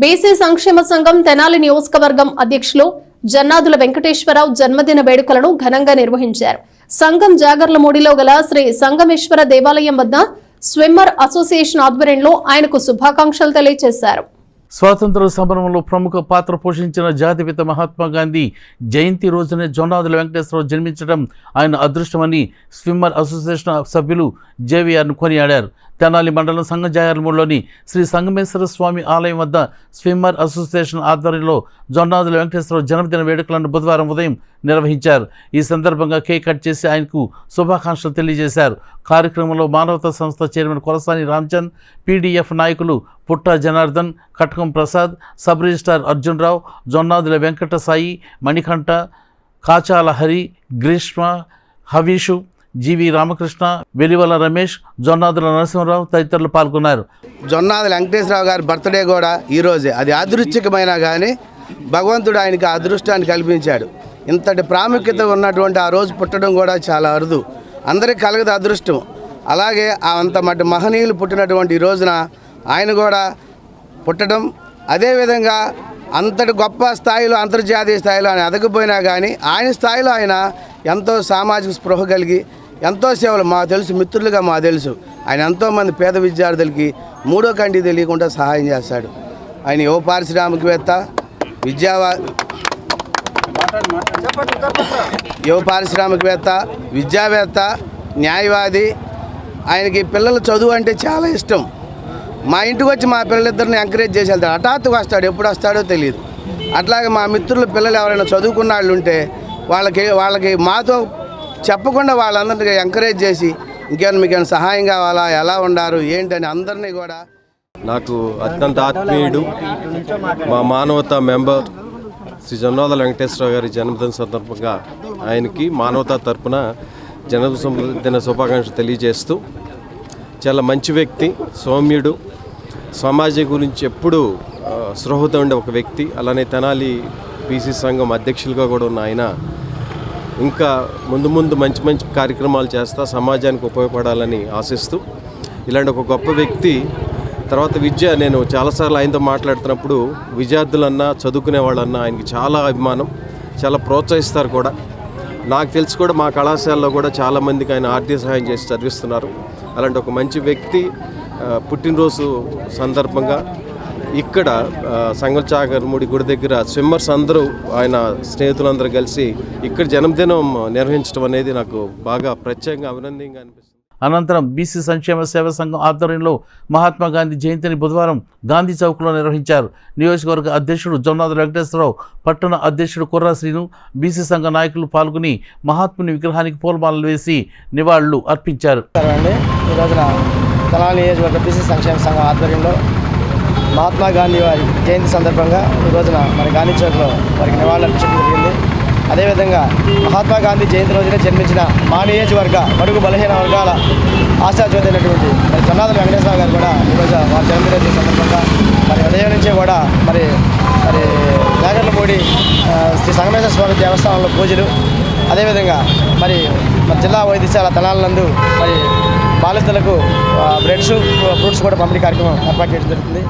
BC సంక్షేమ సంఘం తెనాలి నియోజకవర్గం అధ్యక్షులు జన్నాదుల వెంకటేశ్వరరావు జన్మదిన వేడుకలను ఘనంగా నిర్వహించారు. సంఘం జాగర్లమూడిలో గల శ్రీ సంగమేశ్వర దేవాలయం వద్ద స్విమ్మర్ అసోసియేషన్ ఆధ్వర్యంలో ఆయనకు శుభాకాంక్షలు తెలియజేశారు. స్వాతంత్ర సమరంలో ప్రముఖ పాత్ర పోషించిన జాతిపిత మహాత్మా గాంధీ జయంతి రోజునే జొన్నాదుల వెంకటేశ్వరరావు జన్మించడం ఆయన అదృష్టమని స్విమ్మర్ అసోసియేషన్ సభ్యులు జేవీఆర్ను కొనియాడారు. తెనాలి మండలం సంగజాయర్మూడిలోని శ్రీ సంగమేశ్వర స్వామి ఆలయం వద్ద స్విమ్మర్ అసోసియేషన్ ఆధ్వర్యంలో జొన్నాదుల వెంకటేశ్వరరావు జన్మదిన వేడుకలను బుధవారం ఉదయం నిర్వహించారు. ఈ సందర్భంగా కేక్ కట్ చేసి ఆయనకు శుభాకాంక్షలు తెలియజేశారు. కార్యక్రమంలో మానవతా సంస్థ చైర్మన్ కొలసాని రామచంద్, పీడీఎఫ్ నాయకులు పుట్ట జనార్దన్, కటకం ప్రసాద్, సబ్ రిజిస్ట్రార్ అర్జున్రావు, జొన్నాదుల వెంకట సాయి, మణికంఠ, కాచాల హరి, గ్రీష్మ, హవీషు, జీవి రామకృష్ణ, వెలివల రమేష్, జొన్నాదుల నరసింహరావు తదితరులు పాల్గొన్నారు. జొన్నాదుల వెంకటేశ్వరరావు గారి బర్త్డే కూడా ఈరోజే. అది యాదృచ్ఛికమైనా కానీ భగవంతుడు ఆయనకి ఆ అదృష్టాన్ని కల్పించాడు. ఇంతటి ప్రాముఖ్యత ఉన్నటువంటి ఆ రోజు పుట్టడం కూడా చాలా అరుదు, అందరికీ కలగదు అదృష్టం. అలాగే అంత మట్టి మహనీయులు పుట్టినటువంటి ఈ రోజున ఆయన కూడా పుట్టడం, అదేవిధంగా అంతటి గొప్ప స్థాయిలో అంతర్జాతీయ స్థాయిలో ఆయన ఎదగపోయినా కానీ ఆయన స్థాయిలో ఆయన ఎంతో సామాజిక స్పృహ కలిగి ఎంతో సేవలు మాకు తెలుసు, మిత్రులుగా మాకు తెలుసు. ఆయన ఎంతోమంది పేద విద్యార్థులకి మూడో కంటి తెలియకుండా సహాయం చేస్తాడు. ఆయన యువ పారిశ్రామికవేత్త, విద్యావేత్త, న్యాయవాది. ఆయనకి పిల్లల చదువు అంటే చాలా ఇష్టం. మా ఇంటికి వచ్చి మా పిల్లలిద్దరిని ఎంకరేజ్ చేసి వెళ్తాడు. హఠాత్తుగా వస్తాడు, ఎప్పుడు వస్తాడో తెలియదు. అట్లాగే మా మిత్రుల పిల్లలు ఎవరైనా చదువుకున్న వాళ్ళు ఉంటే వాళ్ళకి మాతో చెప్పకుండా వాళ్ళందరినీ ఎంకరేజ్ చేసి ఇంకేమైనా మీకు ఏమైనా సహాయం కావాలా, ఎలా ఉండారు ఏంటని అందరినీ కూడా. నాకు అత్యంత ఆత్మీయుడు, మా మానవతా మెంబర్ శ్రీ జొన్నాదుల వెంకటేశ్వరరావు గారి జన్మదిన సందర్భంగా ఆయనకి మానవతా తరపున జన్మదిన శుభాకాంక్షలు తెలియజేస్తూ, చాలా మంచి వ్యక్తి, సౌమ్యుడు, సమాజం గురించి ఎప్పుడూ స్పృహతో ఉండే ఒక వ్యక్తి. అలానే తెనాలి బీసీ సంఘం అధ్యక్షులుగా కూడా ఉన్న ఆయన ఇంకా ముందు ముందు మంచి మంచి కార్యక్రమాలు చేస్తా సమాజానికి ఉపయోగపడాలని ఆశిస్తూ, ఇలాంటి ఒక గొప్ప వ్యక్తి. తర్వాత విద్య, నేను చాలాసార్లు ఆయనతో మాట్లాడుతున్నప్పుడు విద్యార్థులన్నా చదువుకునే వాళ్ళన్నా ఆయనకి చాలా అభిమానం, చాలా ప్రోత్సహిస్తారు కూడా. నాకు తెలిసి కూడా మా కళాశాలలో కూడా చాలామందికి ఆయన ఆర్థిక సహాయం చేసి చదివిస్తున్నారు. అలాంటి ఒక మంచి వ్యక్తి పుట్టినరోజు సందర్భంగా ఇక్కడ సంగజాగర్లమూడి గుడి దగ్గర స్విమ్మర్స్ అందరూ, ఆయన స్నేహితులందరూ కలిసి ఇక్కడ జన్మదినం నిర్వహించడం అనేది నాకు బాగా ప్రత్యేకంగా అభినందనగా అనిపిస్తుంది. అనంతరం బీసీ సంక్షేమ సేవా సంఘం ఆధ్వర్యంలో మహాత్మా గాంధీ జయంతిని బుధవారం గాంధీ చౌక్లో నిర్వహించారు. నియోజకవర్గ అధ్యక్షుడు జొన్నాదుల వెంకటేశ్వరరావు, పట్టణ అధ్యక్షుడు కుర్రా శ్రీను, బీసీ సంఘ నాయకులు పాల్గొని మహాత్ముని విగ్రహానికి పూలమాలలు వేసి నివాళులు అర్పించారు. ఈ రోజున తెనాలి నియోజకవర్గ బీసీ సంక్షేమ సంఘం ఆధ్వర్యంలో మహాత్మా గాంధీ వారి జయంతి సందర్భంగా ఈ రోజున మరి గాంధీ చౌక్లో వారికి నివాళులు అర్పించడం జరిగింది. అదేవిధంగా మహాత్మా గాంధీ జయంతి రోజునే జన్మించిన మా నియోజకవర్గ బడుగు బలహీన వర్గాల ఆశాజ్యోతి అయినటువంటి మరి జొన్నాదుల వెంకటేశ్వరరావు గారు కూడా ఈరోజు వారి జన్మదిన సందర్భంగా మరి ఉదయం నుంచే కూడా మరి జాగర్లమూడి శ్రీ సంగమేశ్వర స్వామి దేవస్థానంలో పూజలు, అదేవిధంగా మరి జిల్లా వైద్యశాల తెనాలి నందు మరి బాలింతలకు బ్రెడ్స్, ఫ్రూట్స్ కూడా పంపిణీ కార్యక్రమం ఏర్పాటు చేయడం జరుగుతుంది.